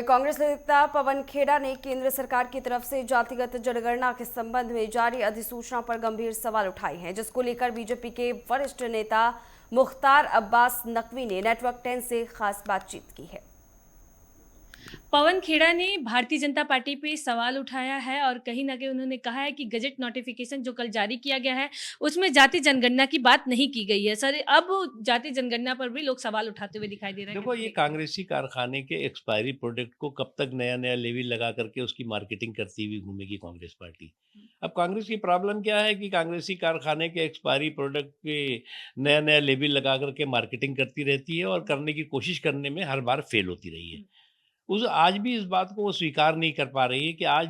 कांग्रेस नेता पवन खेड़ा ने केंद्र सरकार की तरफ से जातिगत जनगणना के संबंध में जारी अधिसूचना पर गंभीर सवाल उठाए हैं, जिसको लेकर बीजेपी के वरिष्ठ नेता मुख्तार अब्बास नकवी ने नेटवर्क 10 से खास बातचीत की है। पवन खेड़ा ने भारतीय जनता पार्टी पे सवाल उठाया है और कहीं न कहीं उन्होंने कहा है कि गज़ट नोटिफ़िकेशन जो कल जारी किया गया है, उसमें जाति जनगणना की बात नहीं की गई है। सर, अब जाति जनगणना पर भी लोग सवाल उठाते हुए दिखाई दे रहे हैं, देखो, कैसे ये देखते हैं? कांग्रेसी कारखाने के एक्सपायरी प्रोडक्ट को कब तक नया-नया लेवी लगा करके उसकी मार्केटिंग करती हुई घूमेगी कांग्रेस पार्टी। अब कांग्रेस की प्रॉब्लम क्या है कि कांग्रेसी कारखाने के एक्सपायरी प्रोडक्ट पे नया-नया लेवी लगा करके मार्केटिंग करती रहती है और करने की कोशिश करने में हर बार फेल होती रही है। उस आज भी इस बात को वो स्वीकार नहीं कर पा रही है कि आज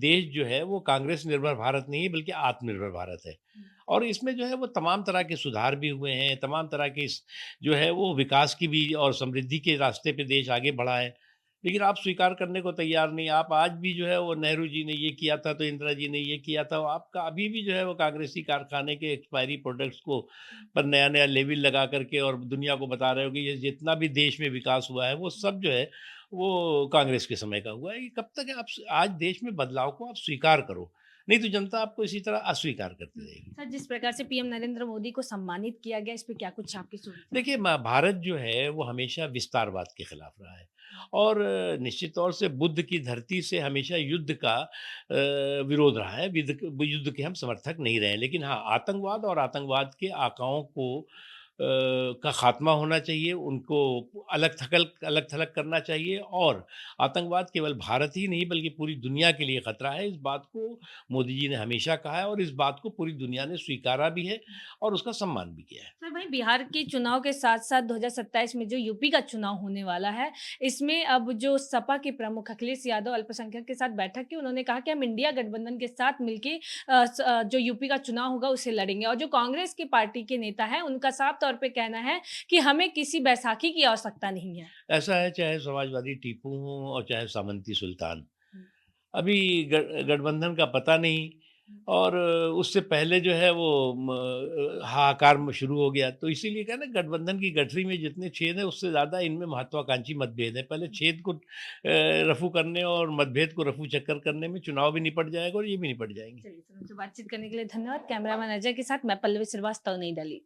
देश जो है वो कांग्रेस निर्भर भारत नहीं है, बल्कि आत्मनिर्भर भारत है। और इसमें जो है वो तमाम तरह के सुधार भी हुए हैं, तमाम तरह के जो है वो विकास की भी और समृद्धि के रास्ते पे देश आगे बढ़ा है। लेकिन आप स्वीकार करने को तैयार नहीं। आप आज भी जो है वो नेहरू जी ने ये किया था तो इंदिरा जी ने ये किया था। आपका अभी भी जो है वो कांग्रेसी कारखाने के एक्सपायरी प्रोडक्ट्स को पर नया नया लेविल लगा करके और दुनिया को बता रहे हो कि ये जितना भी देश में विकास हुआ है वो सब जो है वो कांग्रेस के समय का हुआ है। ये कब तक है? आप आज देश में बदलाव को आप स्वीकार करो, नहीं तो जनता आपको इसी तरह अस्वीकार करती रहेगी। सर, जिस प्रकार से पीएम नरेंद्र मोदी को सम्मानित किया गया, इस पे क्या कुछ आपकी सोच है? देखिए, भारत जो है वो हमेशा विस्तारवाद के खिलाफ रहा है और निश्चित तौर से बुद्ध की धरती से हमेशा युद्ध का विरोध रहा है। युद्ध के हम समर्थक नहीं रहे, लेकिन हाँ, आतंकवाद और आतंकवाद के आकाओं को का खात्मा होना चाहिए। उनको अलग थलग करना चाहिए और आतंकवाद केवल भारत ही नहीं बल्कि पूरी दुनिया के लिए खतरा है। इस बात को मोदी जी ने हमेशा कहा है और इस बात को पूरी दुनिया ने स्वीकारा भी है और उसका सम्मान भी किया है। सर, वहीं बिहार के चुनाव के साथ-साथ 2027 में जो यूपी का चुनाव होने वाला है, इसमें अब जो सपा के प्रमुख अखिलेश यादव अल्पसंख्यक के साथ बैठक की, उन्होंने कहा कि हम इंडिया गठबंधन के साथ मिलके जो यूपी का चुनाव होगा उसे लड़ेंगे और जो कांग्रेस की पार्टी के नेता हैं, उनका साफ तौर पे कहना है कि हमें किसी बैसाखी की आवश्यकता नहीं है। ऐसा है, चाहे समाजवादी टीपू हों और चाहे सामंती सुल्तान। हुँ, अभी गठबंधन का पता नहीं हुँ। और उससे पहले जो है वो हाहाकार में शुरू हो गया। तो इसीलिए क्या है ना, गठबंधन की गठरी में जितने छेद हैं उससे ज़्यादा इनमें महत्वाकांक्षी मतभेद है। पहले छेद को रफू करने और मतभेद को रफू चक्कर करने में चुनाव भी निपट जाएगा और ये भी निपट जाएँगे। चलिए, सर, मुझसे बातचीत करने के लिए धन्यवाद। कैमरामैन अजय के साथ मैं पल्लवी श्रीवास्तव, नई दिल्ली।